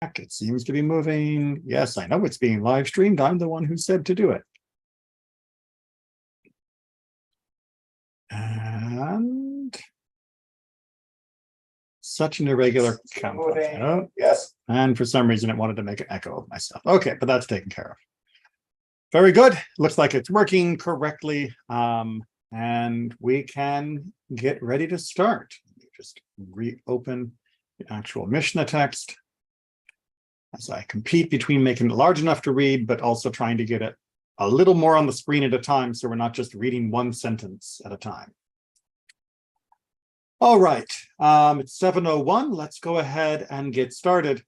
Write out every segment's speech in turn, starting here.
It seems to be moving. Yes, I know it's being live streamed. I'm the one who said to do it. And such an irregular count. Oh, yes. And for some reason, it wanted to make an echo of myself. Okay, but that's taken care of. Very good. Looks like it's working correctly. And we can get ready to start. Just reopen the actual Mishnah text as I compete between making it large enough to read, but also trying to get it a little more on the screen at a time, so we're not just reading one sentence at a time. All right, it's 7:01. Let's go ahead and get started.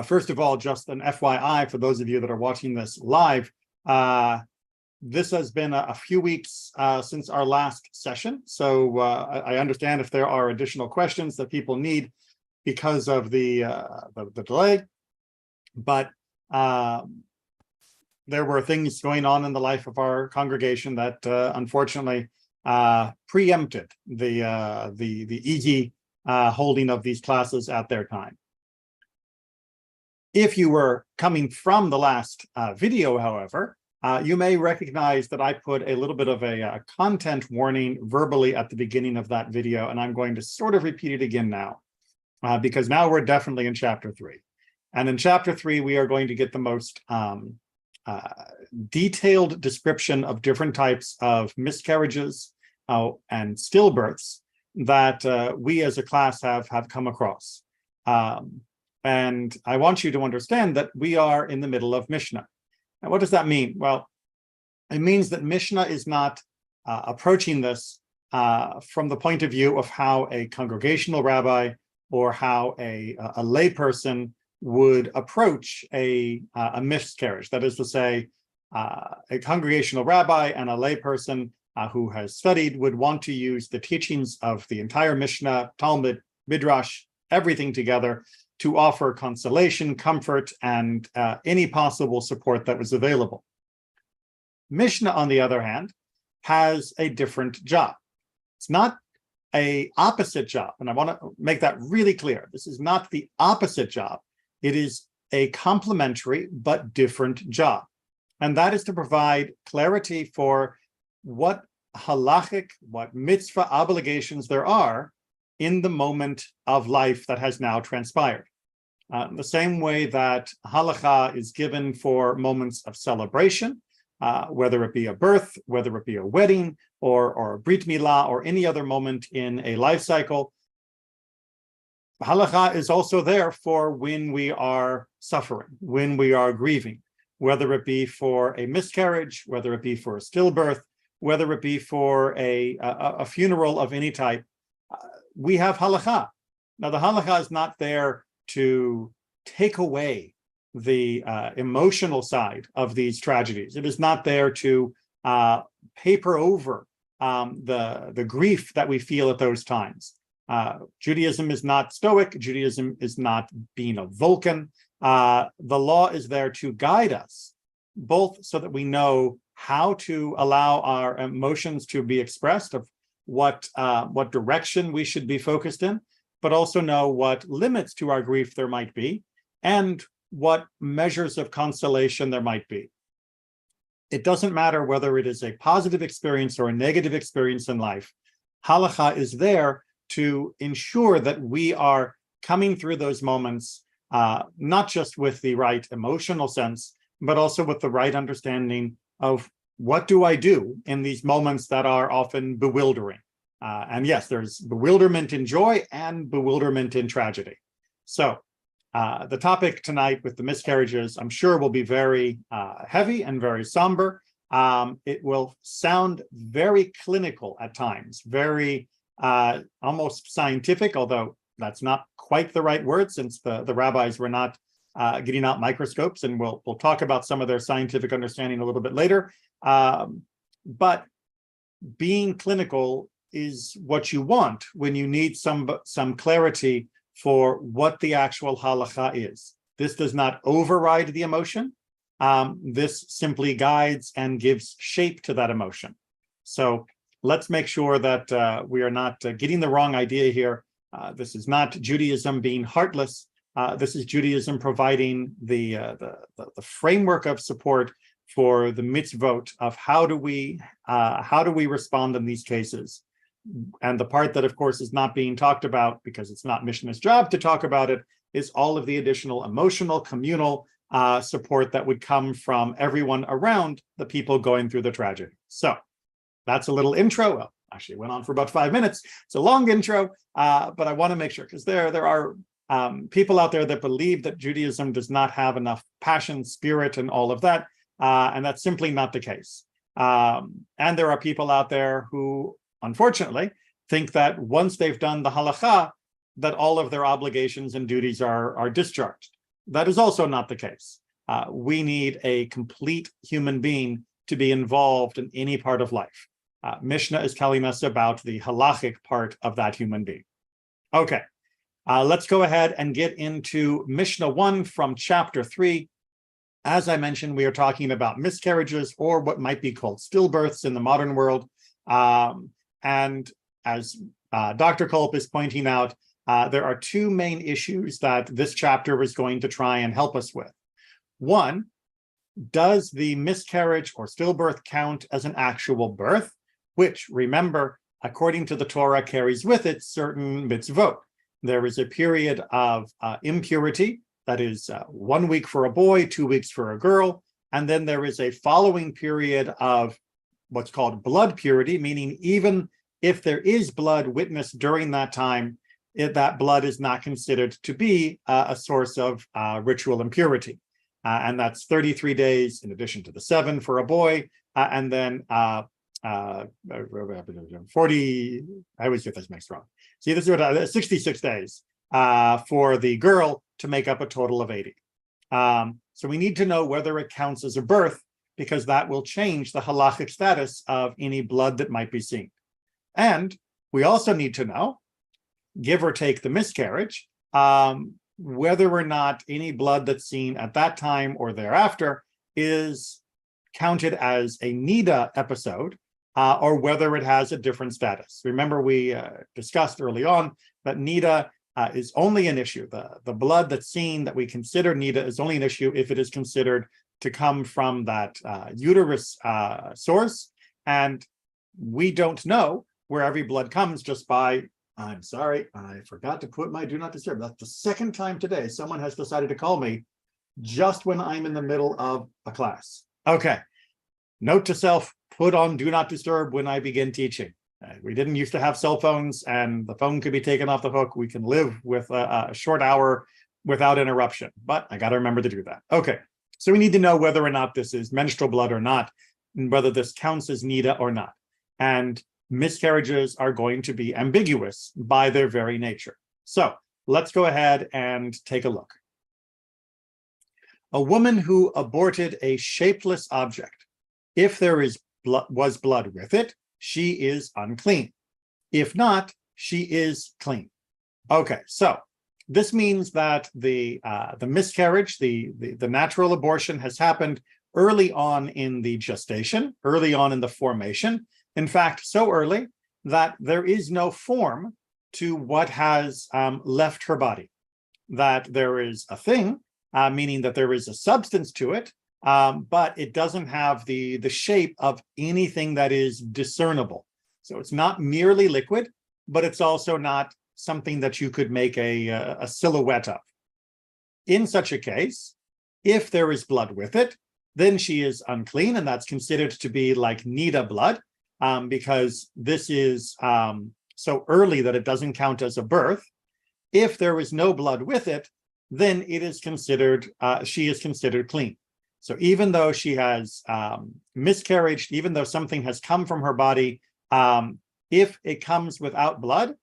First of all, just an FYI for those of you that are watching this live, this has been a few weeks since our last session. So I understand if there are additional questions that people need because of the delay, but there were things going on in the life of our congregation that unfortunately preempted the easy holding of these classes at their time. If you were coming from the last video, however, you may recognize that I put a little bit of a content warning verbally at the beginning of that video, and I'm going to sort of repeat it again now, because now we're definitely in chapter 3. And in chapter 3, we are going to get the most detailed description of different types of miscarriages and stillbirths that we as a class have come across. And I want you to understand that we are in the middle of Mishnah. Now, what does that mean? Well, it means that Mishnah is not approaching this from the point of view of how a congregational rabbi or how a layperson would approach a miscarriage. That is to say, a congregational rabbi and a layperson who has studied would want to use the teachings of the entire Mishnah, Talmud, Midrash, everything together to offer consolation, comfort, and any possible support that was available. Mishnah, on the other hand, has a different job. It's not an opposite job, and I want to make that really clear. This is not the opposite job. It is a complementary but different job, and that is to provide clarity for what halachic, what mitzvah obligations there are in the moment of life that has now transpired. The same way that halakha is given for moments of celebration, whether it be a birth, whether it be a wedding, or a brit milah, or any other moment in a life cycle, halakha is also there for when we are suffering, when we are grieving, whether it be for a miscarriage, whether it be for a stillbirth, whether it be for a funeral of any type. We have halakha. Now, the halakha is not there to take away the emotional side of these tragedies. It is not there to paper over the grief that we feel at those times. Judaism is not stoic. Judaism is not being a Vulcan. The law is there to guide us, both so that we know how to allow our emotions to be expressed, of what direction we should be focused in, but also know what limits to our grief there might be, and what measures of consolation there might be. It doesn't matter whether it is a positive experience or a negative experience in life. Halakha is there to ensure that we are coming through those moments, not just with the right emotional sense, but also with the right understanding of what do I do in these moments that are often bewildering. And yes, there's bewilderment in joy and bewilderment in tragedy. So the topic tonight with the miscarriages, I'm sure, will be very heavy and very somber. It will sound very clinical at times, very almost scientific, although that's not quite the right word, since the rabbis were not getting out microscopes, and we'll talk about some of their scientific understanding a little bit later. But being clinical is what you want when you need some clarity for what the actual halakha is. This does not override the emotion. This simply guides and gives shape to that emotion. So let's make sure that we are not getting the wrong idea here. This is not Judaism being heartless. This is Judaism providing the framework of support for the mitzvot of how do we respond in these cases. And the part that, of course, is not being talked about, because it's not Mishnah's job to talk about it, is all of the additional emotional, communal support that would come from everyone around the people going through the tragedy. So that's a little intro. Well, actually, it went on for about 5 minutes. It's a long intro, but I want to make sure, because there are people out there that believe that Judaism does not have enough passion, spirit, and all of that, and that's simply not the case. And there are people out there who, unfortunately, think that once they've done the halakha, that all of their obligations and duties are discharged. That is also not the case. We need a complete human being to be involved in any part of life. Mishnah is telling us about the halachic part of that human being. Okay, let's go ahead and get into Mishnah 1 from chapter 3. As I mentioned, we are talking about miscarriages, or what might be called stillbirths in the modern world. And as Dr. Kolp is pointing out, there are two main issues that this chapter is going to try and help us with. One, does the miscarriage or stillbirth count as an actual birth, which, remember, according to the Torah, carries with it certain mitzvot. There is a period of impurity, that is 1 week for a boy, 2 weeks for a girl, and then there is a following period of what's called blood purity, meaning even if there is blood witnessed during that time, that blood is not considered to be a source of ritual impurity. And that's 33 days in addition to the 7 for a boy, and then 40, I always get this mixed wrong. See, this is what 66 days for the girl to make up a total of 80. So we need to know whether it counts as a birth, because that will change the halachic status of any blood that might be seen. And we also need to know, give or take the miscarriage, whether or not any blood that's seen at that time or thereafter is counted as a Niddah episode, or whether it has a different status. Remember, we discussed early on that Niddah is only an issue. The blood that's seen that we consider Niddah is only an issue if it is considered to come from that uterus source. And we don't know where every blood comes just by, I'm sorry, I forgot to put my do not disturb. That's the second time today someone has decided to call me just when I'm in the middle of a class. Okay, note to self, put on do not disturb when I begin teaching. We didn't used to have cell phones, and the phone could be taken off the hook. We can live with a short hour without interruption, but I got to remember to do that. Okay, so we need to know whether or not this is menstrual blood or not, and whether this counts as Niddah or not. And miscarriages are going to be ambiguous by their very nature. So let's go ahead and take a look. A woman who aborted a shapeless object, if there was blood with it, she is unclean. If not, she is clean. Okay, so this means that the miscarriage, the natural abortion, has happened early on in the gestation, early on in the formation. In fact, so early that there is no form to what has left her body. That there is a thing, meaning that there is a substance to it, but it doesn't have the shape of anything that is discernible. So it's not merely liquid, but it's also not something that you could make a silhouette of. In such a case, if there is blood with it, then she is unclean, and that's considered to be like Niddah blood, because this is so early that it doesn't count as a birth. If there is no blood with it, then it is considered, she is considered clean. So even though she has miscarried, even though something has come from her body, if it comes without blood,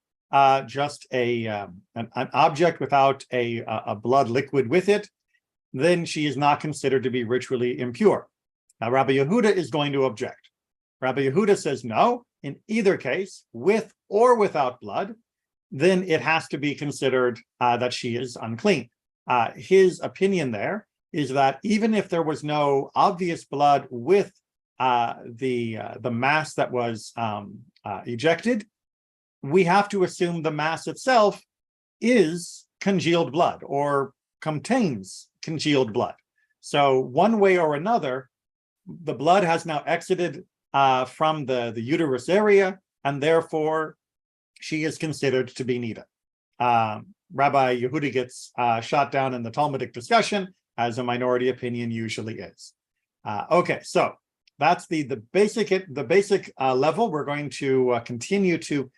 just an object without a blood liquid with it, then she is not considered to be ritually impure. Now, Rabbi Yehuda is going to object. Rabbi Yehuda says no, in either case, with or without blood, then it has to be considered that she is unclean. His opinion there is that even if there was no obvious blood with the mass that was ejected, we have to assume the mass itself is congealed blood or contains congealed blood. So one way or another, the blood has now exited from the uterus area, and therefore she is considered to be Niddah. Rabbi Yehudi gets shot down in the Talmudic discussion, as a minority opinion usually is. Okay, so that's the basic level. We're going to continue to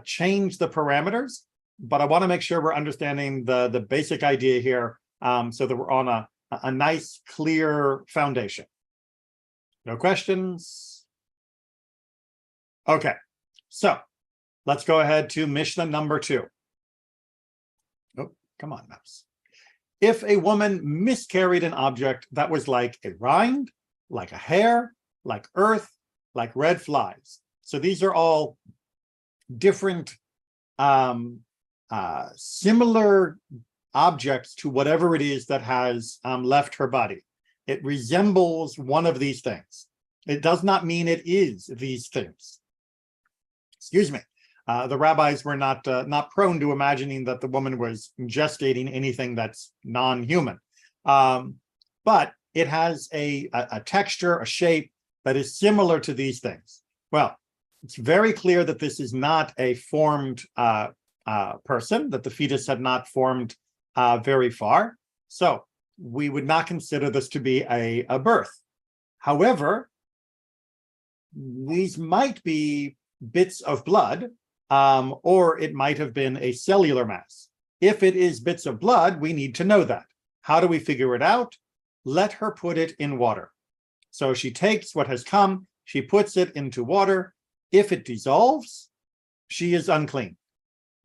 change the parameters, but I want to make sure we're understanding the basic idea here, so that we're on a nice, clear foundation. No questions? Okay, so let's go ahead to Mishnah number 2. Oh, come on, mouse. If a woman miscarried an object that was like a rind, like a hair, like earth, like red flies. So these are all different similar objects to whatever it is that has left her body. It resembles one of these things. It does not mean it is these things. Excuse me. The rabbis were not prone to imagining that the woman was gestating anything that's non-human. But it has a texture, a shape that is similar to these things. Well, it's very clear that this is not a formed person, that the fetus had not formed very far. So we would not consider this to be a birth. However, these might be bits of blood, or it might have been a cellular mass. If it is bits of blood, we need to know that. How do we figure it out? Let her put it in water. So she takes what has come, she puts it into water. If it dissolves, she is unclean.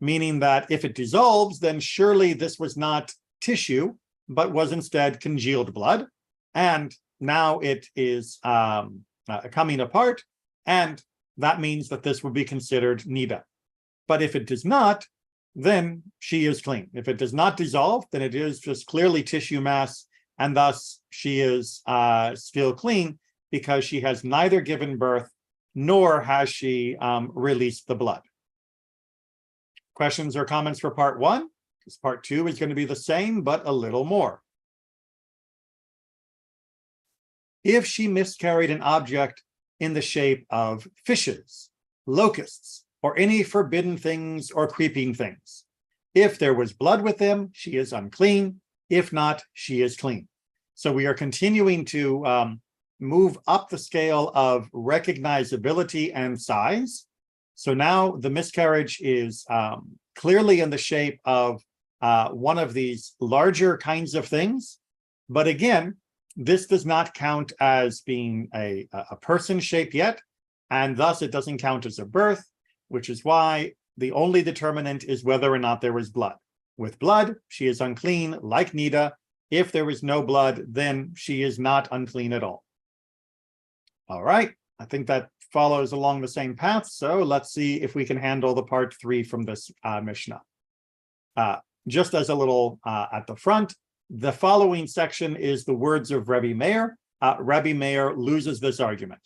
Meaning that if it dissolves, then surely this was not tissue, but was instead congealed blood. And now it is coming apart, and that means that this would be considered Niddah. But if it does not, then she is clean. If it does not dissolve, then it is just clearly tissue mass, and thus she is still clean because she has neither given birth nor has she released the blood. Questions or comments for part 1? Because part 2 is going to be the same, but a little more. If she miscarried an object in the shape of fishes, locusts, or any forbidden things or creeping things, if there was blood with them, she is unclean. If not, she is clean. So we are continuing to move up the scale of recognizability and size. So now the miscarriage is clearly in the shape of one of these larger kinds of things. But again, this does not count as being a person shape yet, and thus it doesn't count as a birth, which is why the only determinant is whether or not there was blood. With blood, she is unclean, like Niddah. If there is no blood, then she is not unclean at all. All right, I think that follows along the same path. So let's see if we can handle the part 3 from this Mishnah. Just as a little at the front, the following section is the words of Rabbi Meir. Rabbi Meir loses this argument.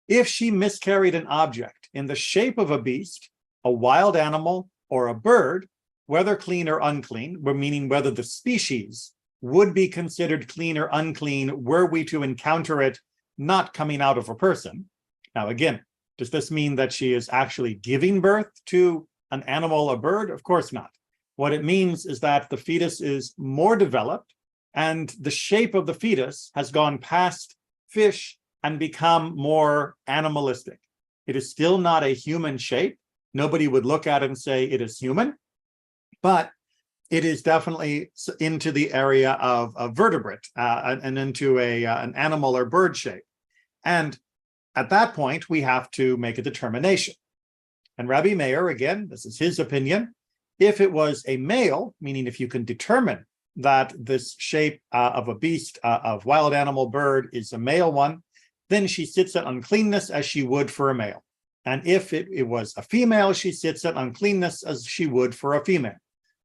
If she miscarried an object in the shape of a beast, a wild animal, or a bird, whether clean or unclean, meaning whether the species would be considered clean or unclean were we to encounter it not coming out of a person. Now, again, does this mean that she is actually giving birth to an animal, a bird? Of course not. What it means is that the fetus is more developed and the shape of the fetus has gone past fish and become more animalistic. It is still not a human shape. Nobody would look at it and say it is human, but it is definitely into the area of a vertebrate and into an animal or bird shape. And at that point, we have to make a determination. And Rabbi Meir, again, this is his opinion, if it was a male, meaning if you can determine that this shape of a beast, of wild animal, bird is a male one, then she sits at uncleanness as she would for a male. And if it was a female, she sits at uncleanness as she would for a female.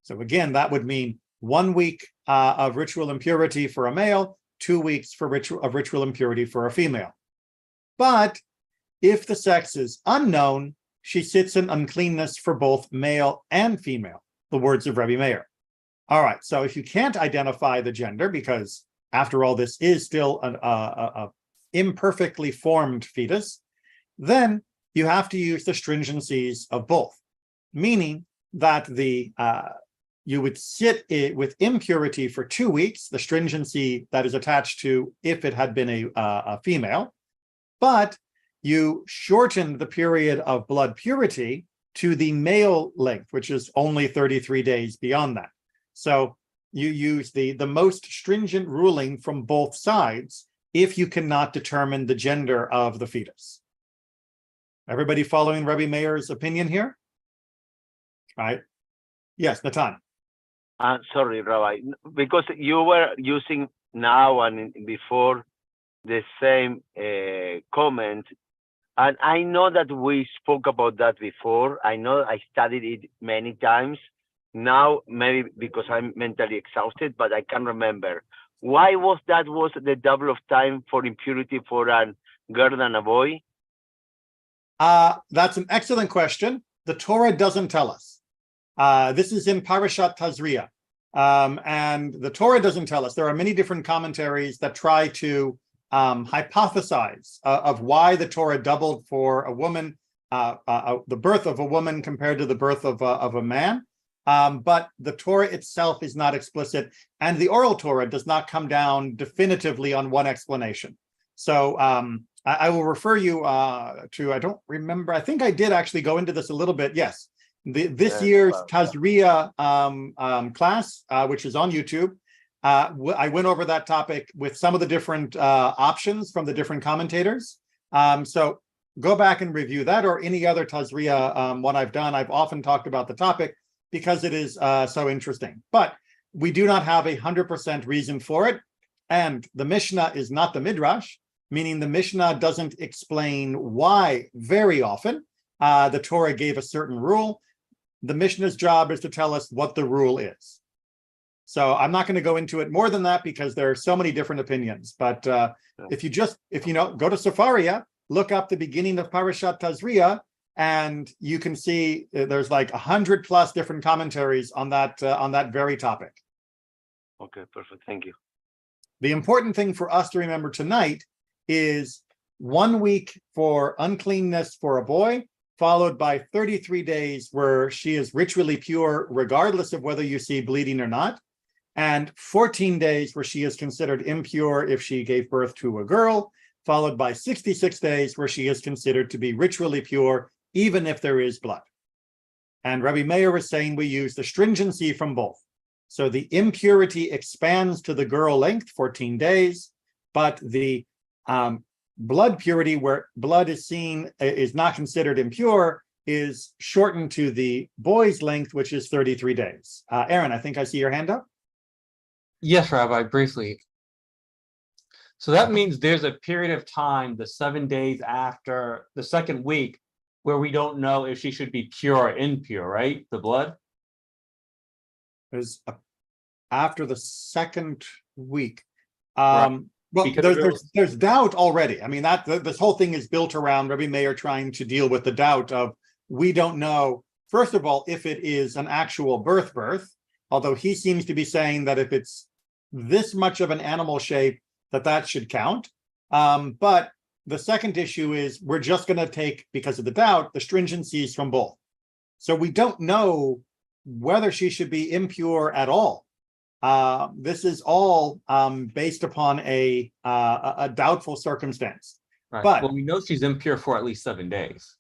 So again, that would mean 1 week of ritual impurity for a male, 2 weeks of ritual impurity for a female. But if the sex is unknown, she sits in uncleanness for both male and female. the words of Rebbe Meir. All right, so if you can't identify the gender, because after all, this is still a imperfectly formed fetus, then you have to use the stringencies of both, meaning that you would sit with impurity for 2 weeks, the stringency that is attached to if it had been a female, but you shortened the period of blood purity to the male length, which is only 33 days beyond that. So you use the most stringent ruling from both sides if you cannot determine the gender of the fetus. Everybody following Rebbe Meir's opinion here? Right? Yes, Natan. Sorry, Rabbi, because you were using now and before the same comment, and I know that we spoke about that before. I know I studied it many times. Now, maybe because I'm mentally exhausted, but I can't remember. Why was the double of time for impurity for a girl and a boy? That's an excellent question. The Torah doesn't tell us. This is in Parashat Tazria. And the Torah doesn't tell us. There are many different commentaries that try to hypothesize of why the Torah doubled for a woman, the birth of a woman compared to the birth of a man. But the Torah itself is not explicit, and the oral Torah does not come down definitively on one explanation. So I will refer you to, I don't remember, I think I did actually go into this a little bit. Yes, this year's Tazria class, which is on YouTube, I went over that topic with some of the different options from the different commentators. So go back and review that, or any other Tazria one I've done. I've often talked about the topic because it is so interesting. But we do not have 100% reason for it. And the Mishnah is not the Midrash, meaning the Mishnah doesn't explain why very often the Torah gave a certain rule. The Mishnah's job is to tell us what the rule is. So I'm not going to go into it more than that because there are so many different opinions. But if you go to Sefaria, look up the beginning of Parashat Tazria, and you can see there's like 100+ different commentaries on that very topic. Okay, perfect. Thank you. The important thing for us to remember tonight is 1 week for uncleanness for a boy, followed by 33 days where she is ritually pure, regardless of whether you see bleeding or not, and 14 days where she is considered impure if she gave birth to a girl, followed by 66 days where she is considered to be ritually pure, even if there is blood. And Rabbi Meir is saying we use the stringency from both. So the impurity expands to the girl length, 14 days, but the blood purity, where blood is seen, is not considered impure, is shortened to the boy's length, which is 33 days. Aaron, I think I see your hand up. Yes, Rabbi, briefly. So that means there's a period of time, the 7 days after the second week, where we don't know if she should be pure or impure, right? The blood? There's after the second week. Right. Well, there's doubt already. I mean, this whole thing is built around Rabbi Meir trying to deal with the doubt of, we don't know, first of all, if it is an actual birth, although he seems to be saying that if it's this much of an animal shape, that should count. But the second issue is we're just going to take, because of the doubt, the stringencies from both. So we don't know whether she should be impure at all. This is all based upon a doubtful circumstance. Right. But well, we know she's impure for at least 7 days.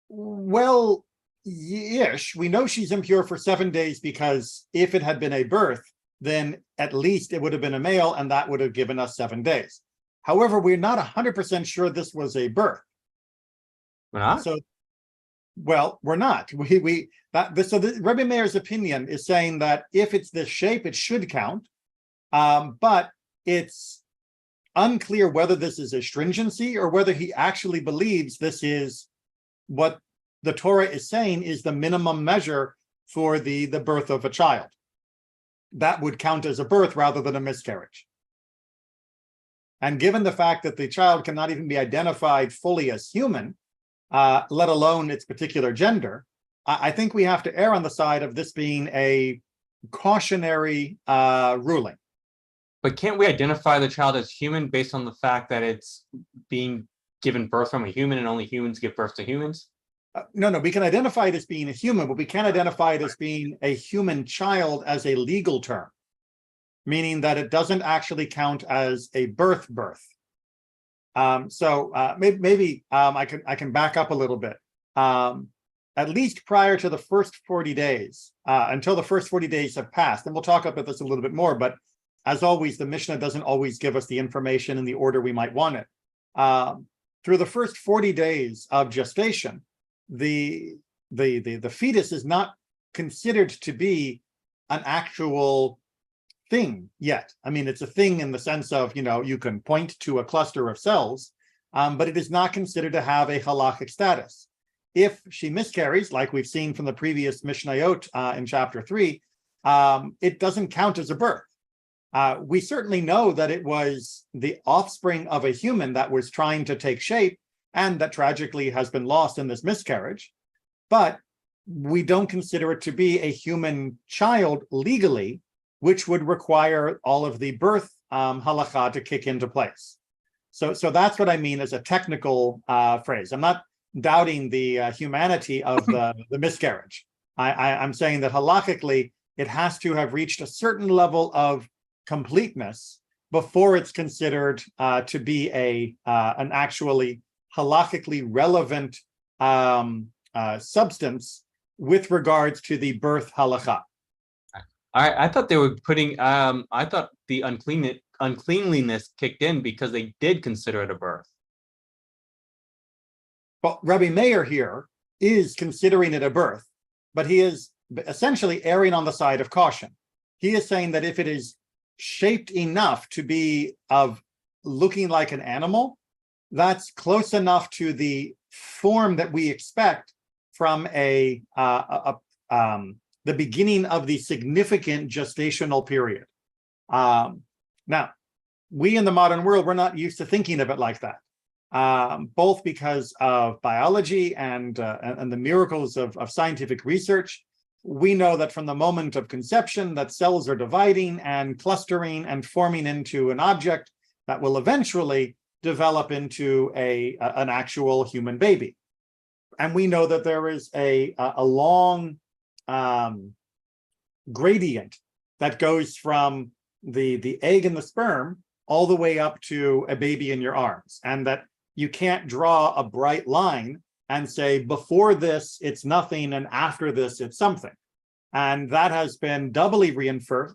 Well, yes, we know she's impure for 7 days because if it had been a birth, then at least it would have been a male, and that would have given us 7 days. However, we're not 100% sure this was a birth. We're not? So, well, we're not. So Rebbe Meir's opinion is saying that if it's this shape, it should count. But it's unclear whether this is a stringency or whether he actually believes this is what the Torah is saying is the minimum measure for the birth of a child. That would count as a birth rather than a miscarriage. And given the fact that the child cannot even be identified fully as human, let alone its particular gender, I think we have to err on the side of this being a cautionary ruling. But can't we identify the child as human based on the fact that it's being given birth from a human and only humans give birth to humans? No, we can identify it as being a human, but we can't identify it as being a human child as a legal term, meaning that it doesn't actually count as a birth. Maybe I can back up a little bit. At least prior to the first 40 days, until the first 40 days have passed, and we'll talk about this a little bit more, but as always, the Mishnah doesn't always give us the information in the order we might want it. Through the first 40 days of gestation, the fetus is not considered to be an actual thing yet. I mean, it's a thing in the sense of, you can point to a cluster of cells, but it is not considered to have a halachic status. If she miscarries, like we've seen from the previous Mishnayot in chapter 3, it doesn't count as a birth. We certainly know that it was the offspring of a human that was trying to take shape and that tragically has been lost in this miscarriage, but we don't consider it to be a human child legally, which would require all of the birth halakha to kick into place. So that's what I mean as a technical phrase. I'm not doubting the humanity of the miscarriage. I'm saying that halakhically, it has to have reached a certain level of completeness before it's considered to be an actually halakhically relevant substance with regards to the birth halakha. I thought they were putting. I thought the uncleanliness kicked in because they did consider it a birth. Well, Rabbi Meir here is considering it a birth, but he is essentially erring on the side of caution. He is saying that if it is shaped enough to be of looking like an animal, that's close enough to the form that we expect from the beginning of the significant gestational period. Now, we in the modern world, we're not used to thinking of it like that, both because of biology and the miracles of scientific research. We know that from the moment of conception that cells are dividing and clustering and forming into an object that will eventually develop into an actual human baby. And we know that there is a long gradient that goes from the egg and the sperm all the way up to a baby in your arms, and that you can't draw a bright line and say before this it's nothing and after this it's something. And that has been doubly reinforced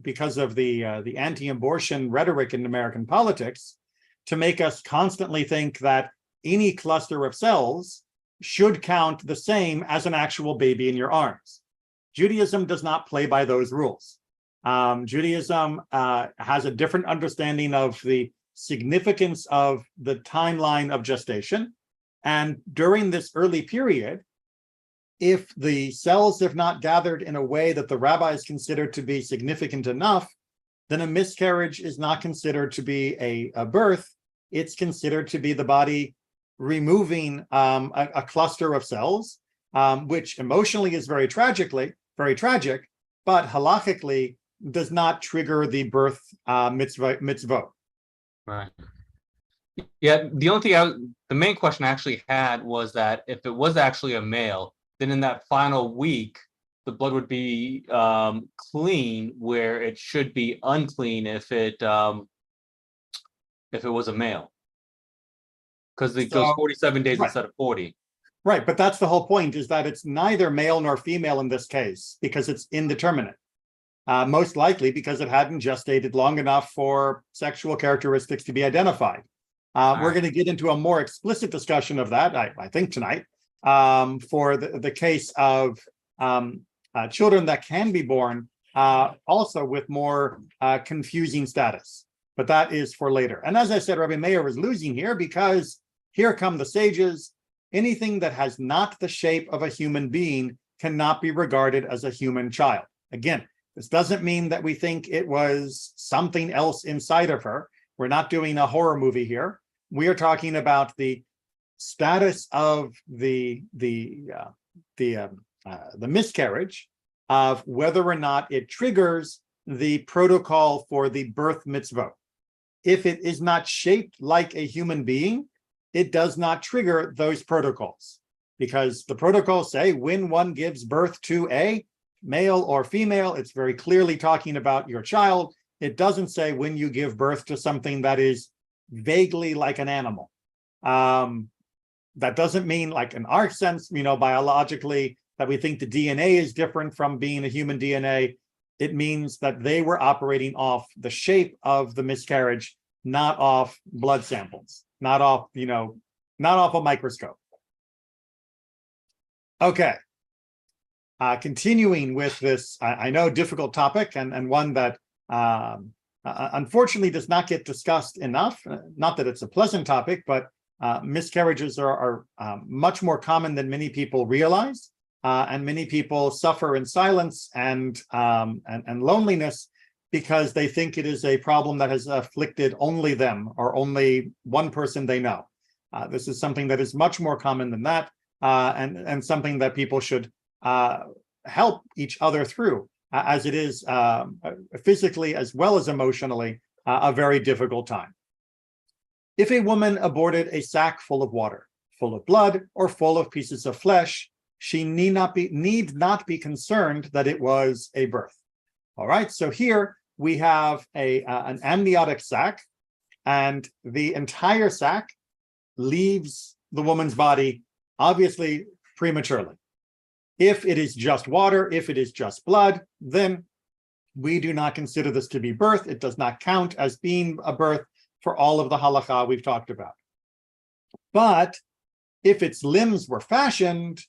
because of the anti-abortion rhetoric in American politics, to make us constantly think that any cluster of cells should count the same as an actual baby in your arms. Judaism does not play by those rules. Judaism has a different understanding of the significance of the timeline of gestation. And during this early period, if the cells have not gathered in a way that the rabbis consider to be significant enough, then a miscarriage is not considered to be a birth. It's considered to be the body removing a cluster of cells, which emotionally is very tragic, but halachically does not trigger the birth mitzvah. Right. Yeah, the main question I actually had was that if it was actually a male, then in that final week, the blood would be clean, where it should be unclean if it was a male, because it goes 47 days right. instead of 40. Right, but that's the whole point, is that it's neither male nor female in this case, because it's indeterminate. Most likely because it hadn't gestated long enough for sexual characteristics to be identified. We're going to get into a more explicit discussion of that, I think, tonight, for the case of children that can be born also with more confusing status. But that is for later. And as I said, Rabbi Meir is losing here because here come the sages. Anything that has not the shape of a human being cannot be regarded as a human child. Again, this doesn't mean that we think it was something else inside of her. We're not doing a horror movie here. We are talking about the status of the miscarriage, of whether or not it triggers the protocol for the birth mitzvah. If it is not shaped like a human being, it does not trigger those protocols, because the protocols say when one gives birth to a male or female, it's very clearly talking about your child. It doesn't say when you give birth to something that is vaguely like an animal. That doesn't mean, like in our sense, biologically, that we think the DNA is different from being a human DNA. It means that they were operating off the shape of the miscarriage, not off blood samples, not off a microscope. Okay. Continuing with this, I know, difficult topic, and one that unfortunately does not get discussed enough. Not that it's a pleasant topic, but miscarriages are much more common than many people realize, and many people suffer in silence and loneliness because they think it is a problem that has afflicted only them or only one person they know. This is something that is much more common than that, and something that people should help each other through, as it is physically as well as emotionally a very difficult time. If a woman aborted a sack full of water, full of blood, or full of pieces of flesh, she need not be concerned that it was a birth. All right, so here we have an amniotic sac, and the entire sac leaves the woman's body, obviously prematurely. If it is just water, if it is just blood, then we do not consider this to be birth. It does not count as being a birth for all of the halakha we've talked about. But if its limbs were fashioned,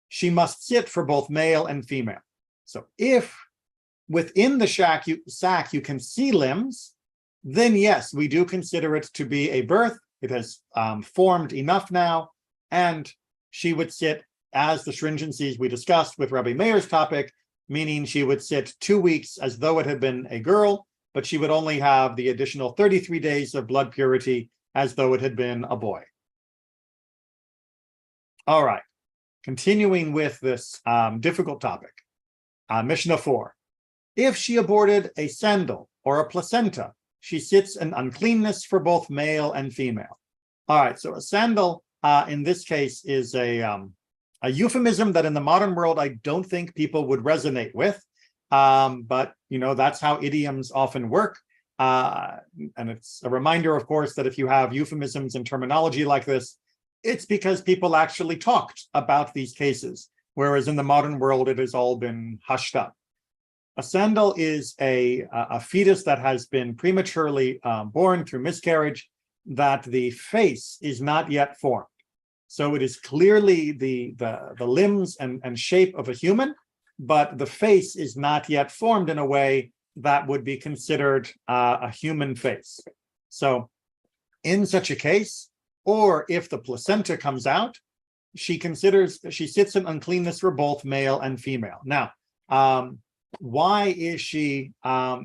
she must sit for both male and female. So if within the sac you can see limbs, then yes, we do consider it to be a birth. It has formed enough now, and she would sit as the stringencies we discussed with Rabbi Meir's topic, meaning she would sit 2 weeks as though it had been a girl, but she would only have the additional 33 days of blood purity as though it had been a boy. All right, continuing with this difficult topic, Mishnah 4. If she aborted a sandal or a placenta, she sits in uncleanness for both male and female. All right, so a sandal in this case is a euphemism that in the modern world I don't think people would resonate with, but that's how idioms often work, and it's a reminder, of course, that if you have euphemisms and terminology like this, it's because people actually talked about these cases, whereas in the modern world it has all been hushed up. A sandal is a fetus that has been prematurely born through miscarriage, that the face is not yet formed. So it is clearly the limbs and shape of a human, but the face is not yet formed in a way that would be considered a human face. So in such a case, or if the placenta comes out, she sits in uncleanness for both male and female. Now, why is she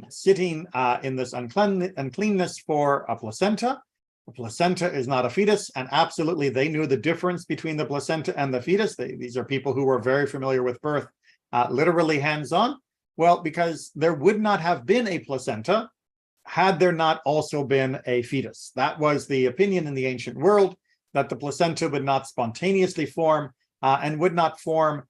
sitting in this uncleanness for a placenta? The placenta is not a fetus, and absolutely they knew the difference between the placenta and the fetus. These are people who were very familiar with birth, literally hands-on. Well, because there would not have been a placenta had there not also been a fetus. That was the opinion in the ancient world, that the placenta would not spontaneously form and would not form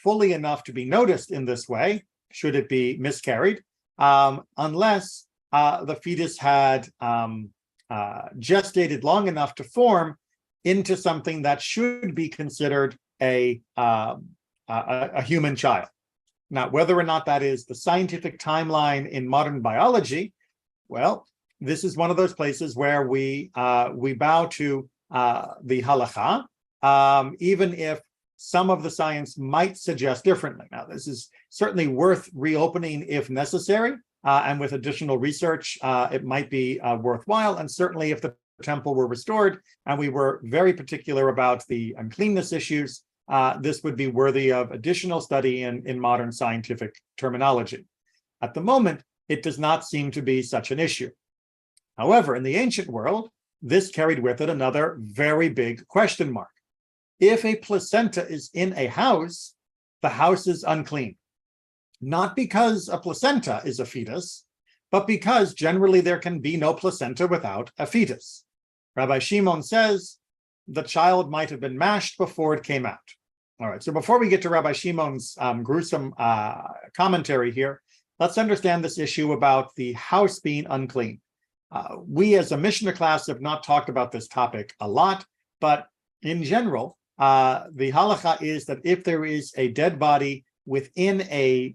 fully enough to be noticed in this way, should it be miscarried, unless the fetus had gestated long enough to form into something that should be considered a human child. Now, whether or not that is the scientific timeline in modern biology, well, this is one of those places where we bow to the halakha, even if some of the science might suggest differently. Now, this is certainly worth reopening if necessary, and with additional research, it might be worthwhile. And certainly if the temple were restored and we were very particular about the uncleanness issues, this would be worthy of additional study in modern scientific terminology. At the moment, it does not seem to be such an issue. However, in the ancient world, this carried with it another very big question mark. If a placenta is in a house, the house is unclean. Not because a placenta is a fetus, but because generally there can be no placenta without a fetus. Rabbi Shimon says the child might have been mashed before it came out. All right, so before we get to Rabbi Shimon's gruesome commentary here, let's understand this issue about the house being unclean. We as a Mishnah class have not talked about this topic a lot, but in general, the halacha is that if there is a dead body within a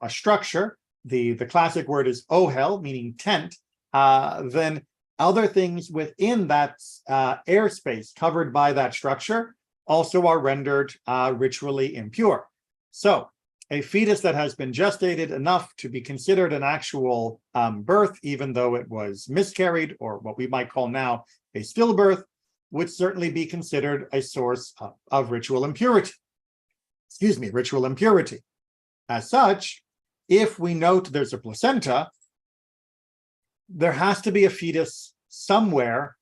structure, the classic word is ohel, meaning tent, then other things within that airspace covered by that structure also are rendered ritually impure. So a fetus that has been gestated enough to be considered an actual birth, even though it was miscarried, or what we might call now a stillbirth, would certainly be considered a source of ritual impurity. Ritual impurity. As such, if we note there's a placenta, there has to be a fetus somewhere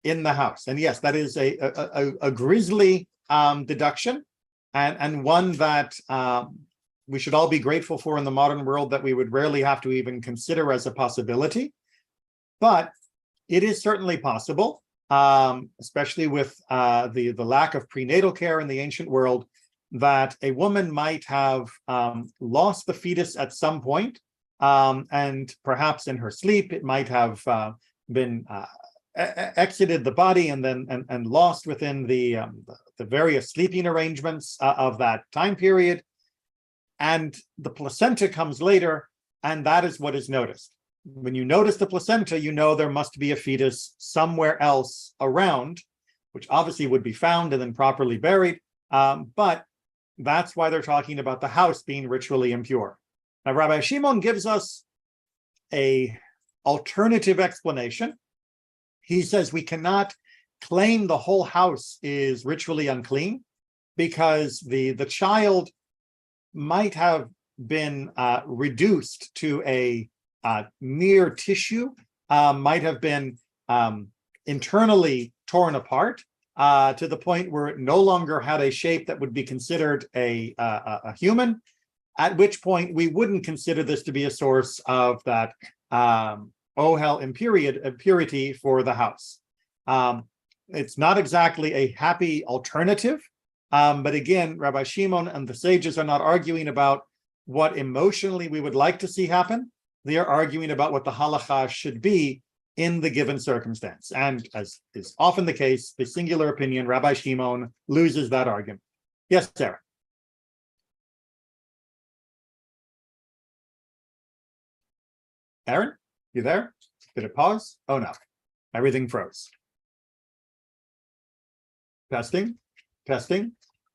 in the house. And yes, that is a grisly deduction, and one that we should all be grateful for in the modern world, that we would rarely have to even consider as a possibility. But it is certainly possible, especially with the lack of prenatal care in the ancient world, that a woman might have lost the fetus at some point, and perhaps in her sleep it might have been exited the body and then and lost within the various sleeping arrangements of that time period, and the placenta comes later, and that is what is noticed. When you notice the placenta, you know there must be a fetus somewhere else around, which obviously would be found and then properly buried, but that's why they're talking about the house being ritually impure. Now, Rabbi Shimon gives us a alternative explanation. He says we cannot claim the whole house is ritually unclean because the child might have been reduced to a mere tissue, might have been internally torn apart to the point where it no longer had a shape that would be considered a human, at which point we wouldn't consider this to be a source of that ohel impurity for the house. It's not exactly a happy alternative, but again, Rabbi Shimon and the sages are not arguing about what emotionally we would like to see happen. They are arguing about what the halacha should be in the given circumstance. And as is often the case, the singular opinion, Rabbi Shimon loses that argument. Yes, Sarah. Aaron, you there? Did it pause? Oh no, everything froze. Testing, testing.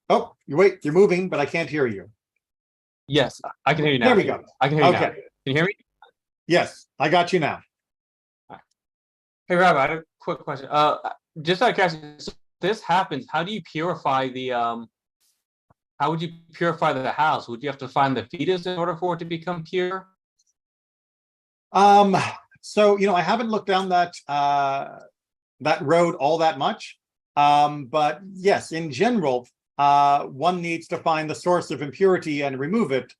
Oh, you wait, you're moving, but I can't hear you. Yes, I can hear you now. There we go. I can hear you now. Okay. Can you hear me? Yes, I got you now. Hey, Rabbi, I have a quick question. Just out of curiosity, so this happens. How do you purify the how would you purify the house? Would you have to find the fetus in order for it to become pure? So I haven't looked down that that road all that much. But yes, in general, one needs to find the source of impurity and remove it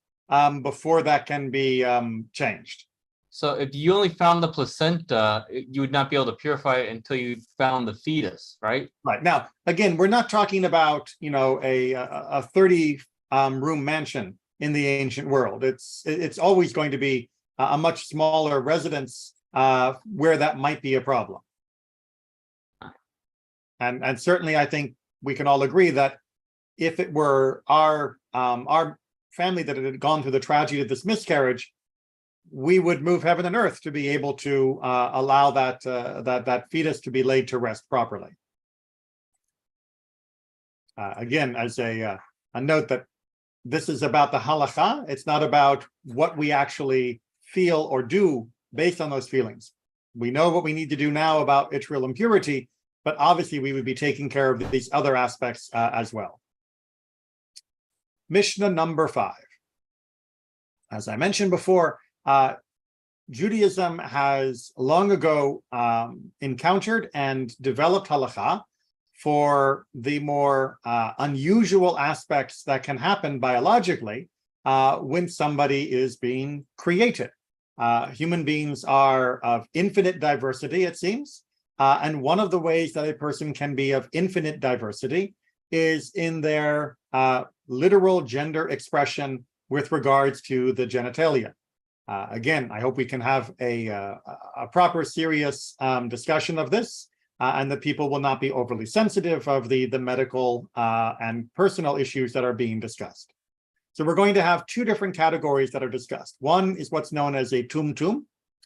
before that can be changed. So if you only found the placenta, you would not be able to purify it until you found the fetus, right? Right. Now, again, we're not talking about, a 30 room mansion in the ancient world. It's always going to be a much smaller residence where that might be a problem. And certainly, I think we can all agree that if it were our family that had gone through the tragedy of this miscarriage, we would move heaven and earth to be able to allow that fetus to be laid to rest properly. Again, as a note that this is about the halacha, it's not about what we actually feel or do based on those feelings. We know what we need to do now about ritual impurity, but obviously we would be taking care of these other aspects as well. Mishnah number 5. As I mentioned before, Judaism has long ago encountered and developed halakha for the more unusual aspects that can happen biologically when somebody is being created. Human beings are of infinite diversity, it seems. And one of the ways that a person can be of infinite diversity is in their literal gender expression with regards to the genitalia. Again, I hope we can have a proper, serious discussion of this, and that people will not be overly sensitive of the medical and personal issues that are being discussed. So we're going to have two different categories that are discussed. One is what's known as a tumtum.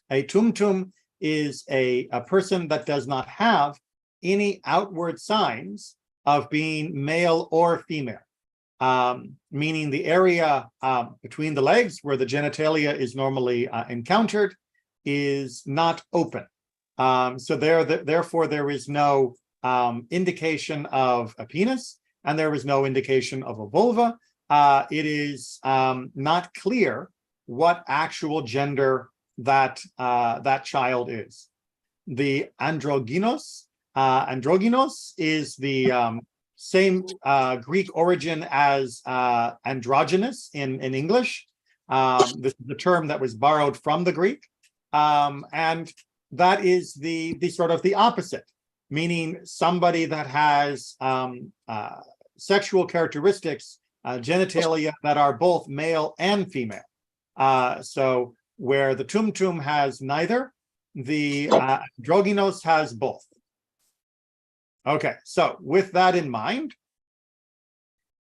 A tumtum is a person that does not have any outward signs of being male or female. Meaning the area between the legs where the genitalia is normally encountered is not open. So therefore, there is no indication of a penis, and there is no indication of a vulva. It is not clear what actual gender that child is. The androgynos is the same Greek origin as androgynous in English. This is the term that was borrowed from the Greek, and that is the sort of the opposite, meaning somebody that has sexual characteristics, genitalia that are both male and female. So where the tumtum has neither, the androgynous has both. Okay, so with that in mind,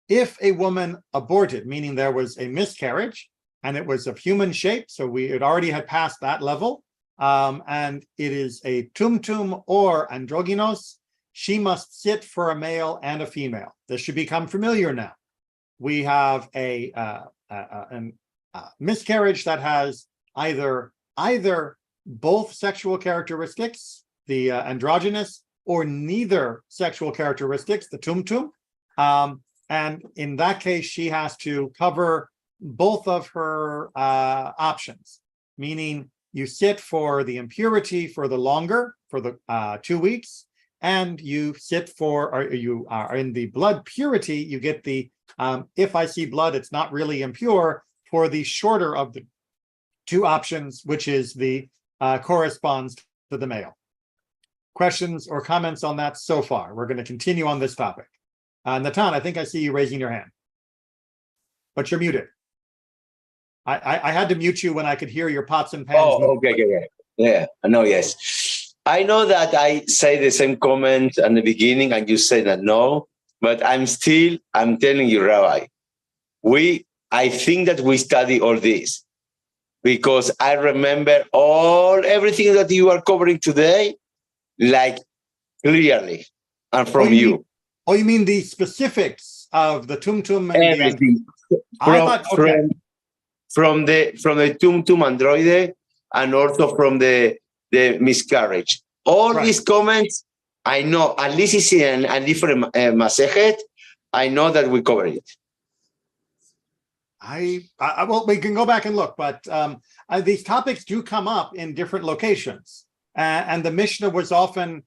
if a woman aborted, meaning there was a miscarriage and it was of human shape, so it already had passed that level, and it is a tumtum or androgynous, she must sit for a male and a female. This should become familiar now. We have a miscarriage that has either both sexual characteristics, the androgynous, or neither sexual characteristics, the tumtum. And in that case, she has to cover both of her options, meaning you sit for the impurity for the longer, for the 2 weeks, and you sit for, or you are in the blood purity, you get the, if I see blood, it's not really impure, for the shorter of the two options, which is the corresponds to the male. Questions or comments on that so far? We're going to continue on this topic. Natan, I think I see you raising your hand, but you're muted. I had to mute you when I could hear your pots and pans. Oh, okay. Yeah, I know, yes. I know that I say the same comment at the beginning and you say that no, but I'm telling you, Rabbi, I think that we study all this because I remember everything that you are covering today, like clearly, and from you. You mean the specifics of the tumtum and everything from the tumtum androide and also from the miscarriage. All these comments, I know, at least it's in a different masechet. I know that we cover it. Well, we can go back and look, but these topics do come up in different locations, and the Mishnah does often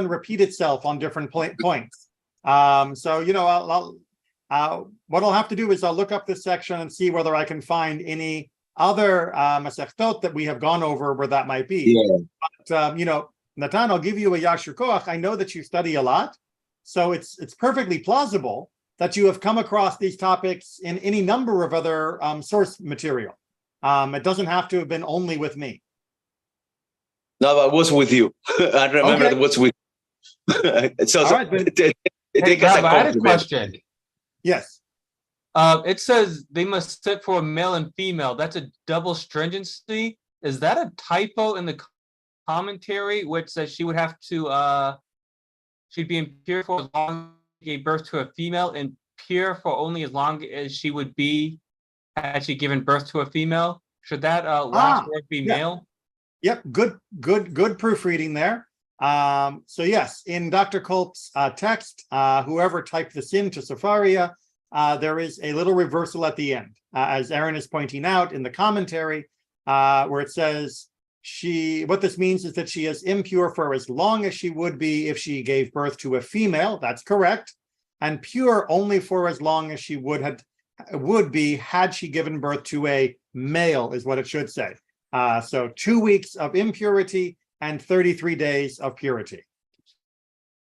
repeat itself on different points. So what I'll have to do is I'll look up this section and see whether I can find any other masechtot that we have gone over where that might be. Yeah. But Natan, I'll give you a yashar koach. I know that you study a lot, so it's perfectly plausible that you have come across these topics in any number of other source material. It doesn't have to have been only with me. No, I was with you. I remember it was with so, right, I had a question. Yes. It says they must sit for a male and female. That's a double stringency. Is that a typo in the commentary, which says she would have to she'd be impure for as long as she gave birth to a female and pure for only as long as she would be had she given birth to a female? Should that last word be male? Yep, good proofreading there. So yes, in Dr. Kolp's text, whoever typed this into Safaria, there is a little reversal at the end. As Aaron is pointing out in the commentary, where it says what this means is that she is impure for as long as she would be if she gave birth to a female. That's correct. And pure only for as long as she would be had she given birth to a male, is what it should say. So 2 weeks of impurity and 33 days of purity.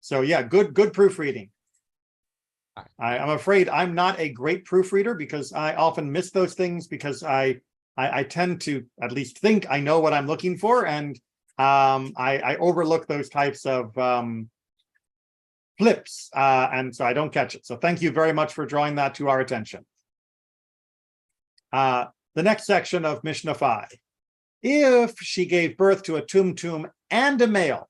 So yeah, good proofreading. I'm afraid I'm not a great proofreader because I often miss those things because I tend to at least think I know what I'm looking for, and I overlook those types of flips, and so I don't catch it. So thank you very much for drawing that to our attention. The next section of Mishnah 5. If she gave birth to a tumtum and a male,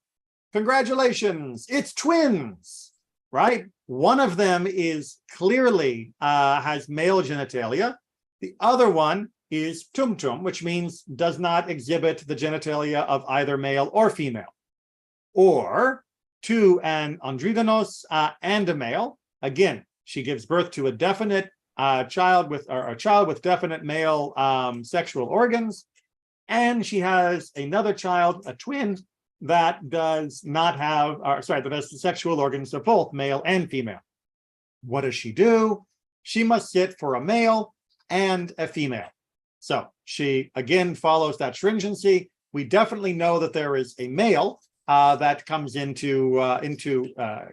congratulations, it's twins, right? One of them is clearly has male genitalia. The other one is tumtum, which means does not exhibit the genitalia of either male or female. Or to an androgynos and a male. Again, she gives birth to a definite child with definite male sexual organs, and she has another child, a twin, that does not have, that has the sexual organs of both male and female. What does she do? She must sit for a male and a female. So she again follows that stringency. We definitely know that there is a male that comes into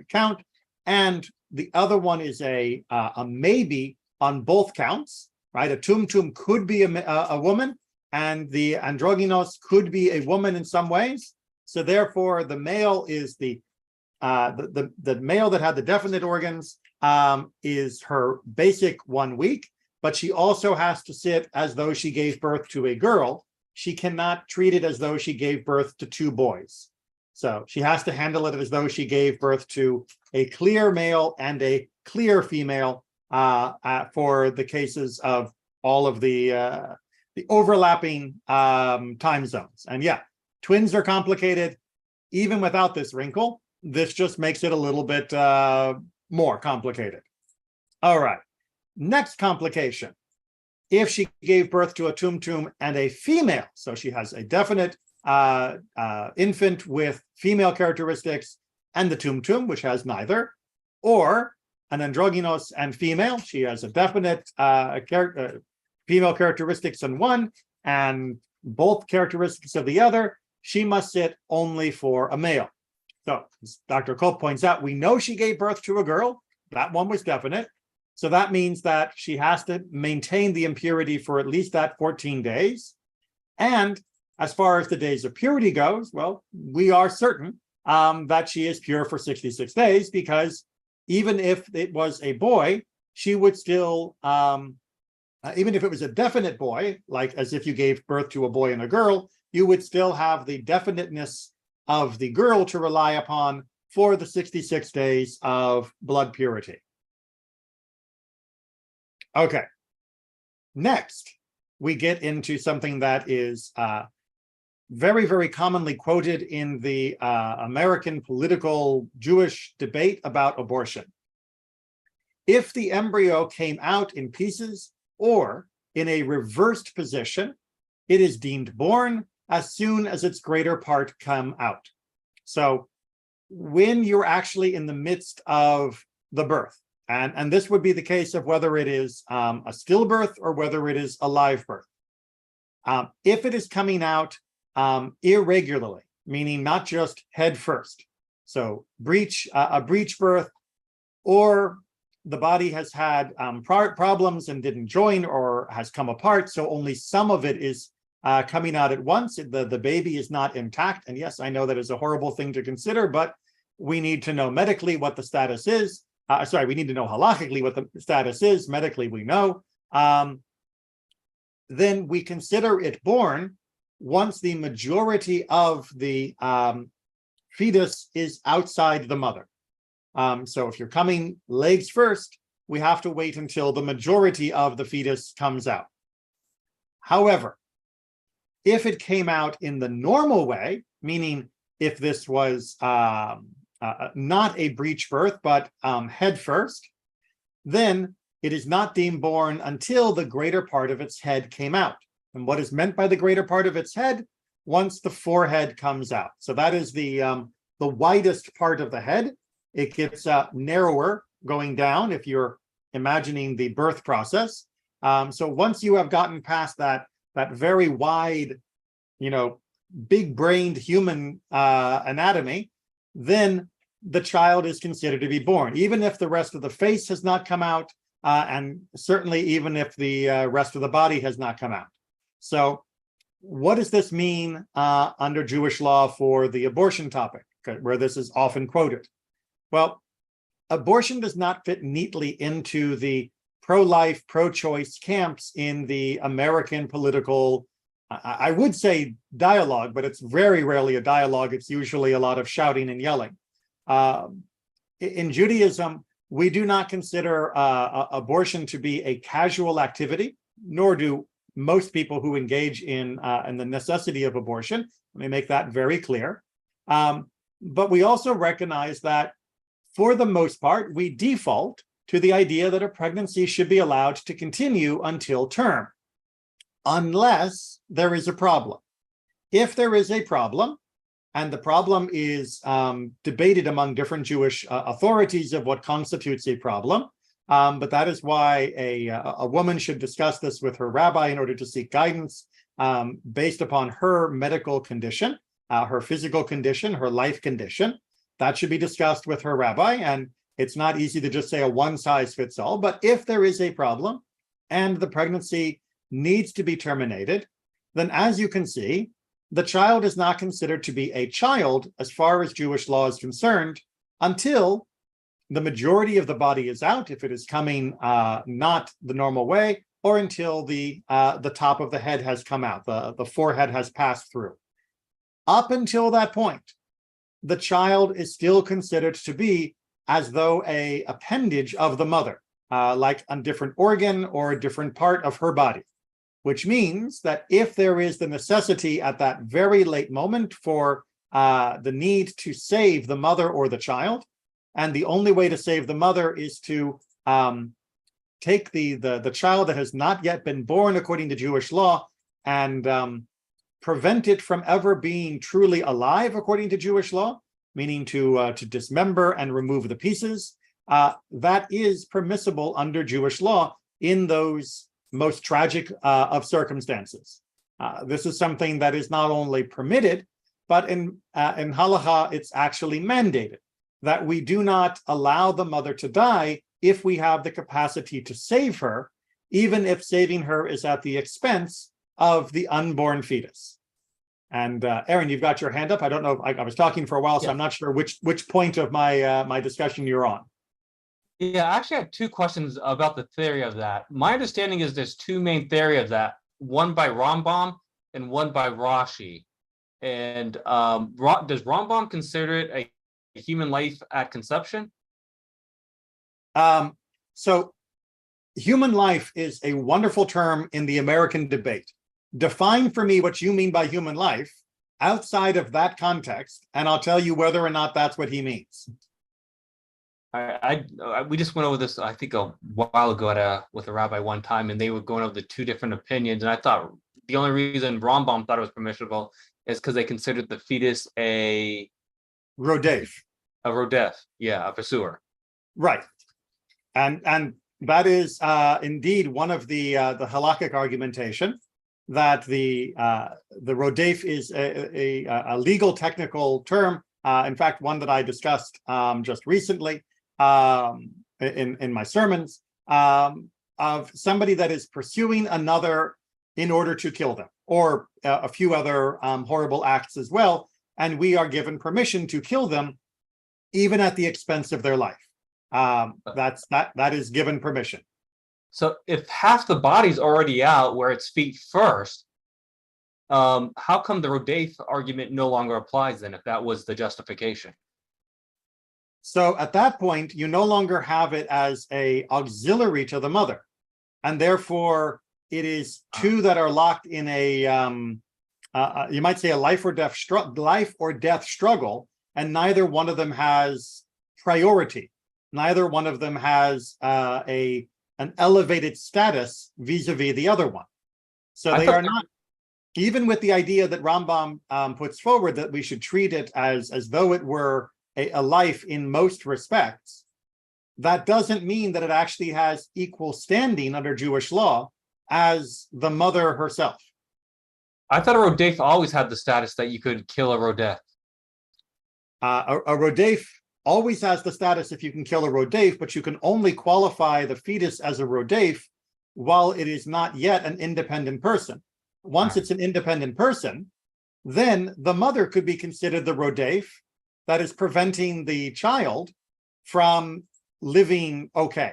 count, and the other one is a maybe on both counts, right? A tumtum could be a woman, and the androgynos could be a woman in some ways. So therefore, the male is the male that had the definite organs is her basic 1 week, but she also has to sit as though she gave birth to a girl. She cannot treat it as though she gave birth to 2 boys. So she has to handle it as though she gave birth to a clear male and a clear female for the cases of all of the overlapping time zones. And yeah, twins are complicated. Even without this wrinkle, this just makes it a little bit more complicated. All right, next complication. If she gave birth to a tumtum and a female, so she has a definite infant with female characteristics and the tumtum, which has neither, or an androgynos and female, she has a definite female characteristics in one and both characteristics of the other, she must sit only for a male. So as Dr. Kopp points out, we know she gave birth to a girl. That one was definite. So that means that she has to maintain the impurity for at least that 14 days. And as far as the days of purity goes, well, we are certain that she is pure for 66 days, because even if it was a boy, she would still, even if it was a definite boy, like as if you gave birth to a boy and a girl, you would still have the definiteness of the girl to rely upon for the 66 days of blood purity. Okay. Next, we get into something that is very, very commonly quoted in the American political Jewish debate about abortion. If the embryo came out in pieces or in a reversed position, it is deemed born as soon as its greater part come out. So when you're actually in the midst of the birth, and this would be the case of whether it is a stillbirth or whether it is a live birth. If it is coming out irregularly, meaning not just head first, so a breech birth, or the body has had problems and didn't join or has come apart, so only some of it is coming out at once, the baby is not intact. And yes, I know that is a horrible thing to consider, but we need to know medically what the status is. We need to know halachically what the status is. Medically, we know. Then we consider it born once the majority of the fetus is outside the mother. So if you're coming legs first, we have to wait until the majority of the fetus comes out. However, if it came out in the normal way, meaning if this was not a breech birth, but head first, then it is not deemed born until the greater part of its head came out. And what is meant by the greater part of its head? Once the forehead comes out. So that is the widest part of the head. It gets narrower going down if you're imagining the birth process. So once you have gotten past that very wide, big-brained human anatomy, then the child is considered to be born, even if the rest of the face has not come out, and certainly even if the rest of the body has not come out. So what does this mean under Jewish law for the abortion topic, where this is often quoted? Well, abortion does not fit neatly into the pro-life, pro-choice camps in the American political, I would say dialogue, but it's very rarely a dialogue. It's usually a lot of shouting and yelling. In Judaism, we do not consider abortion to be a casual activity, nor do most people who engage in the necessity of abortion. Let me make that very clear. But we also recognize that for the most part, we default to the idea that a pregnancy should be allowed to continue until term, unless there is a problem. If there is a problem, and the problem is debated among different Jewish authorities of what constitutes a problem, but that is why a woman should discuss this with her rabbi in order to seek guidance based upon her medical condition, her physical condition, her life condition. That should be discussed with her rabbi, and it's not easy to just say a one-size-fits-all. But if there is a problem and the pregnancy needs to be terminated, then as you can see, the child is not considered to be a child as far as Jewish law is concerned until the majority of the body is out, if it is coming not the normal way, or until the top of the head has come out, the forehead has passed through. Up until that point, the child is still considered to be as though an appendage of the mother, like a different organ or a different part of her body, which means that if there is the necessity at that very late moment for the need to save the mother or the child, and the only way to save the mother is to take the child that has not yet been born according to Jewish law and prevent it from ever being truly alive according to Jewish law, meaning to dismember and remove the pieces, that is permissible under Jewish law in those most tragic of circumstances. This is something that is not only permitted, but in halacha, it's actually mandated that we do not allow the mother to die if we have the capacity to save her, even if saving her is at the expense of the unborn fetus. And Aaron, you've got your hand up. I don't know. I was talking for a while, so I'm not sure which point of my my discussion you're on. Yeah, I actually have two questions about the theory of that. My understanding is there's two main theories of that, one by Rambam and one by Rashi. And does Rambam consider it a human life at conception? So human life is a wonderful term in the American debate. Define for me what you mean by human life outside of that context, and I'll tell you whether or not that's what he means. We just went over this, I think, a while ago with a rabbi one time, and they were going over the two different opinions. And I thought the only reason Rambam thought it was permissible is because they considered the fetus a rodef. A rodef, yeah, a pursuer. Right, and that is indeed one of the halakhic argumentation that the rodef is a legal technical term. In fact, one that I discussed just recently in my sermons of somebody that is pursuing another in order to kill them, or a few other horrible acts as well, and we are given permission to kill them even at the expense of their life. That is given permission. So if half the body's already out where it's feet first, how come the rodef argument no longer applies then, if that was the justification? So at that point, you no longer have it as a auxiliary to the mother, and therefore it is two that are locked in a you might say a life or death struggle, and neither one of them has priority. Neither one of them has an elevated status vis-a-vis the other one. So I they thought- are not, even with the idea that Rambam puts forward that we should treat it as though it were a life in most respects, that doesn't mean that it actually has equal standing under Jewish law as the mother herself. I thought a rodef always had the status that you could kill a rodef. A rodef always has the status if you can kill a rodef, but you can only qualify the fetus as a rodef while it is not yet an independent person. Once it's an independent person, then the mother could be considered the rodef that is preventing the child from living okay.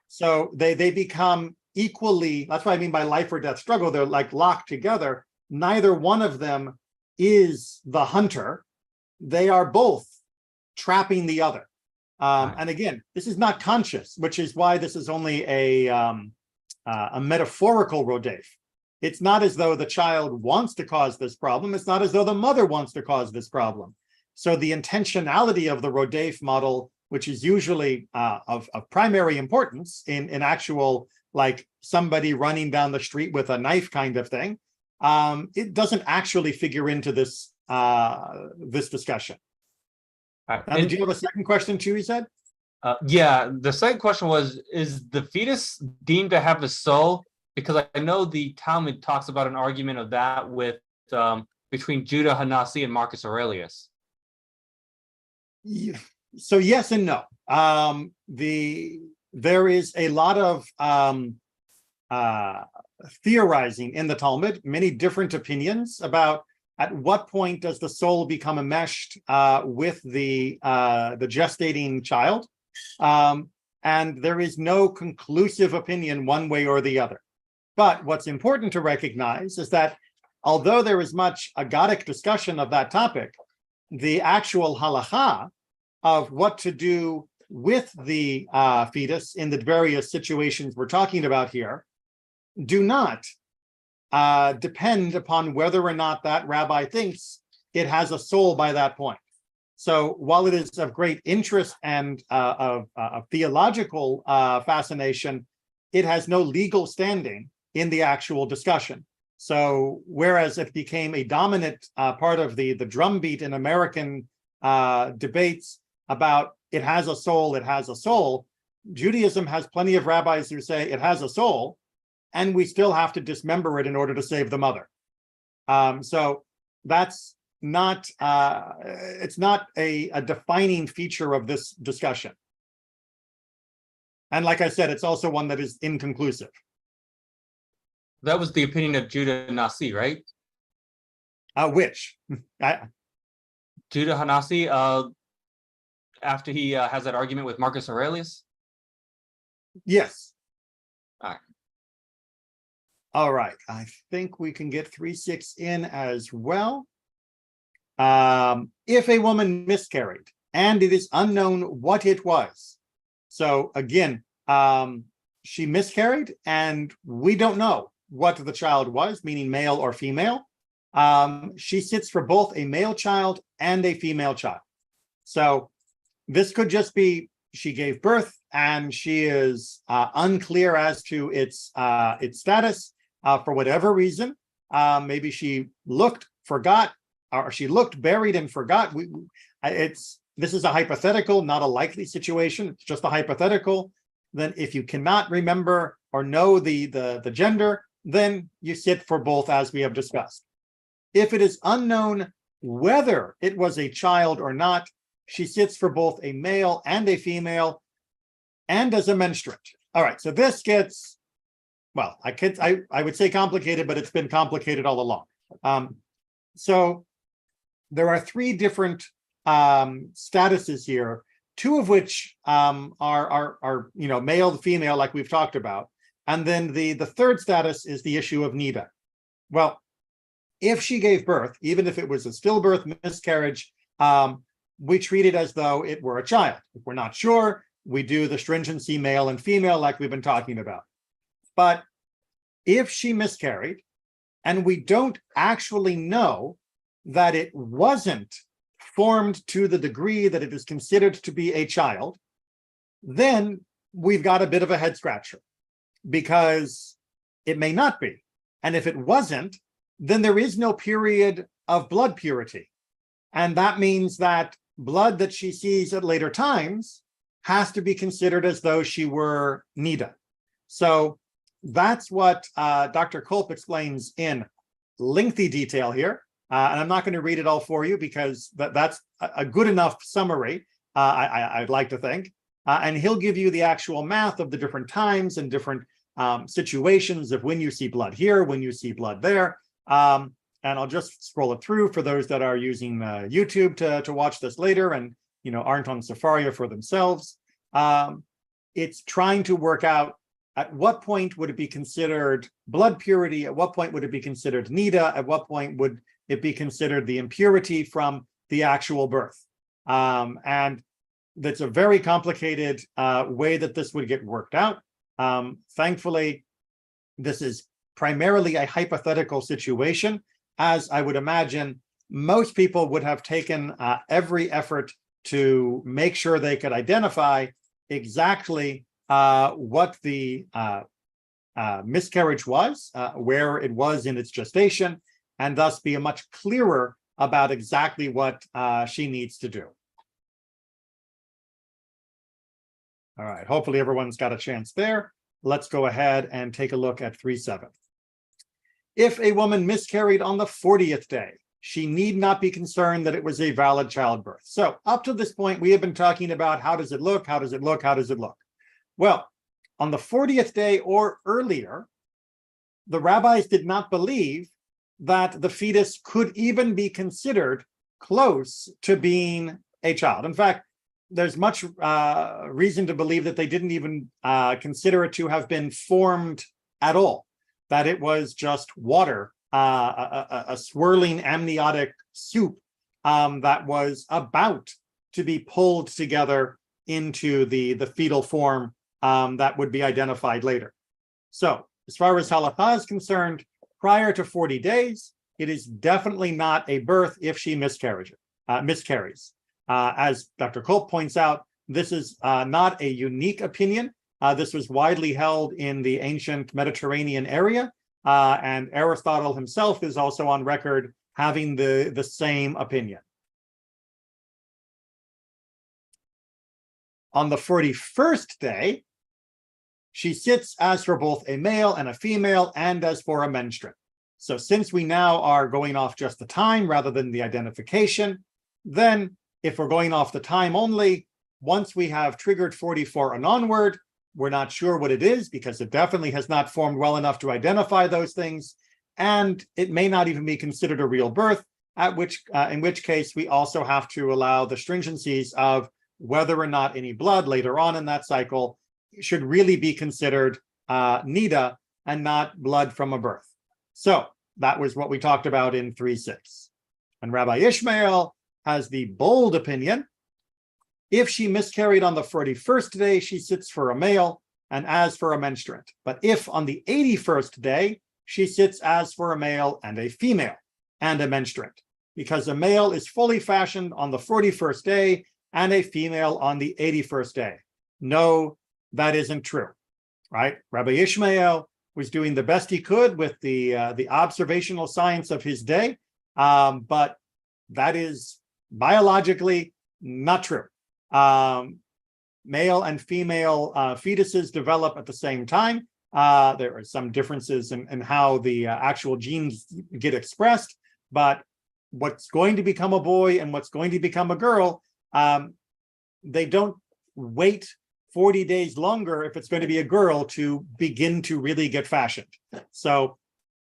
So they become equally, that's what I mean by life or death struggle. They're like locked together. Neither one of them is the hunter. They are both trapping the other. And again, this is not conscious, which is why this is only a metaphorical rodef. It's not as though the child wants to cause this problem. It's not as though the mother wants to cause this problem. So the intentionality of the rodef model, which is usually of primary importance in actual, like somebody running down the street with a knife kind of thing, it doesn't actually figure into this this discussion. Now, did you have a second question too, you said? Yeah, the second question was, is the fetus deemed to have a soul? Because I know the Talmud talks about an argument of that with between Judah Hanasi and Marcus Aurelius. So yes and no. There is a lot of theorizing in the Talmud, many different opinions about at what point does the soul become enmeshed with the gestating child, and there is no conclusive opinion one way or the other. But what's important to recognize is that although there is much agadic discussion of that topic, the actual halacha of what to do with the fetus in the various situations we're talking about here do not depend upon whether or not that rabbi thinks it has a soul by that point. So while it is of great interest and of theological fascination, it has no legal standing in the actual discussion. So whereas it became a dominant part of the drumbeat in American debates about it has a soul, Judaism has plenty of rabbis who say it has a soul, and we still have to dismember it in order to save the mother. So that's not, it's not a defining feature of this discussion. And like I said, it's also one that is inconclusive. That was the opinion of Judah Hanasi, right? Which? Judah Hanasi, after he has that argument with Marcus Aurelius? Yes. All right. All right. I think we can get 3-6 in as well. If a woman miscarried and it is unknown what it was. So again, she miscarried and we don't know what the child was, meaning male or female. She sits for both a male child and a female child. So this could just be she gave birth and she is unclear as to its status for whatever reason. Maybe she forgot, or she looked, buried, and forgot. This is a hypothetical, not a likely situation. It's just a hypothetical. Then if you cannot remember or know the gender, then you sit for both, as we have discussed. If it is unknown whether it was a child or not, she sits for both a male and a female and as a menstruant. All right, so this gets, well, I would say complicated, but it's been complicated all along. So there are 3 different statuses here, 2 of which are male to female, like we've talked about. And then the third status is the issue of Niddah. Well, if she gave birth, even if it was a stillbirth, miscarriage, we treat it as though it were a child. If we're not sure, we do the stringency male and female like we've been talking about. But if she miscarried and we don't actually know that it wasn't formed to the degree that it is considered to be a child, then we've got a bit of a head scratcher, because it may not be. And if it wasn't, then there is no period of blood purity. And that means that blood that she sees at later times has to be considered as though she were Niddah. So that's what Dr. Kolp explains in lengthy detail here. And I'm not going to read it all for you because that's a good enough summary, I'd like to think. And he'll give you the actual math of the different times and different situations of when you see blood here, when you see blood there. And I'll just scroll it through for those that are using YouTube to watch this later and aren't on Sefaria for themselves. It's trying to work out at what point would it be considered blood purity, at what point would it be considered Niddah, at what point would it be considered the impurity from the actual birth. And that's a very complicated way that this would get worked out. Thankfully, this is primarily a hypothetical situation, as I would imagine most people would have taken every effort to make sure they could identify exactly what the miscarriage was, where it was in its gestation, and thus be much clearer about exactly what she needs to do. All right, hopefully everyone's got a chance there. Let's go ahead and take a look at 3.7. If a woman miscarried on the 40th day, she need not be concerned that it was a valid childbirth. So up to this point, we have been talking about how does it look, how does it look, how does it look? Well, on the 40th day or earlier, the rabbis did not believe that the fetus could even be considered close to being a child. In fact, there's much reason to believe that they didn't even consider it to have been formed at all, that it was just water, a swirling amniotic soup that was about to be pulled together into the fetal form that would be identified later. So as far as halakha is concerned, prior to 40 days, it is definitely not a birth if she miscarries. As Dr. Kolp points out, this is not a unique opinion. This was widely held in the ancient Mediterranean area, and Aristotle himself is also on record having the same opinion. On the 41st day, she sits as for both a male and a female and as for a menstruant. So since we now are going off just the time rather than the identification, then if we're going off the time only, once we have triggered 44 and onward, we're not sure what it is because it definitely has not formed well enough to identify those things. And it may not even be considered a real birth, in which case we also have to allow the stringencies of whether or not any blood later on in that cycle should really be considered Niddah and not blood from a birth. So that was what we talked about in 3.6. And Rabbi Ishmael has the bold opinion. If she miscarried on the 41st day, she sits for a male and as for a menstruant. But if on the 81st day, she sits as for a male and a female and a menstruant, because a male is fully fashioned on the 41st day and a female on the 81st day. No, that isn't true, right? Rabbi Ishmael was doing the best he could with the observational science of his day, but that is biologically not true. Male and female fetuses develop at the same time. There are some differences in how the actual genes get expressed, but what's going to become a boy and what's going to become a girl, they don't wait 40 days longer if it's going to be a girl to begin to really get fashioned. So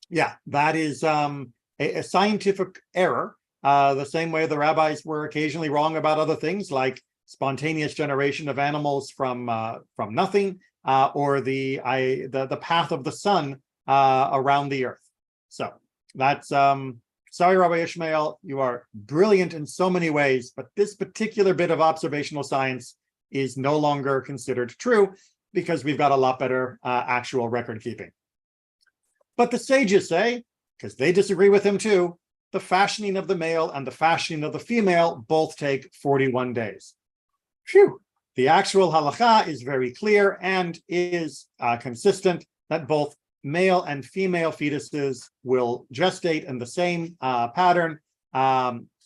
yeah, that is a scientific error, the same way the rabbis were occasionally wrong about other things like spontaneous generation of animals from nothing, or the path of the sun around the earth. So that's sorry, Rabbi Ishmael, you are brilliant in so many ways, but this particular bit of observational science is no longer considered true because we've got a lot better actual record keeping. But the sages say, because they disagree with him too, the fashioning of the male and the fashioning of the female both take 41 days. Phew. The actual halakha is very clear and is consistent that both male and female fetuses will gestate in the same pattern.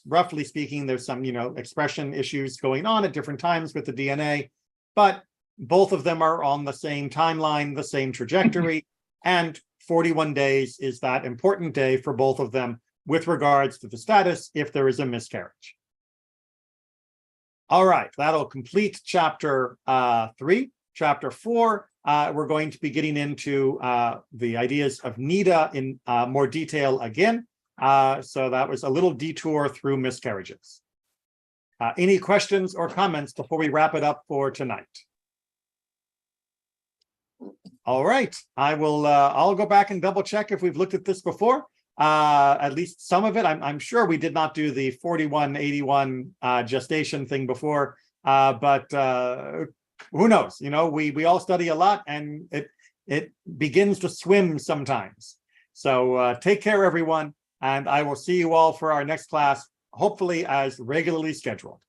Roughly speaking, there's some, expression issues going on at different times with the DNA, but both of them are on the same timeline, the same trajectory, and 41 days is that important day for both of them with regards to the status if there is a miscarriage. All right, that'll complete chapter 3. Chapter 4, we're going to be getting into the ideas of Niddah in more detail again. So that was a little detour through miscarriages. Any questions or comments before we wrap it up for tonight? All right, I'll go back and double check if we've looked at this before. At least some of it. I'm sure we did not do the 4181 gestation thing before, but who knows? We all study a lot, and it begins to swim sometimes. So take care, everyone, and I will see you all for our next class, hopefully as regularly scheduled.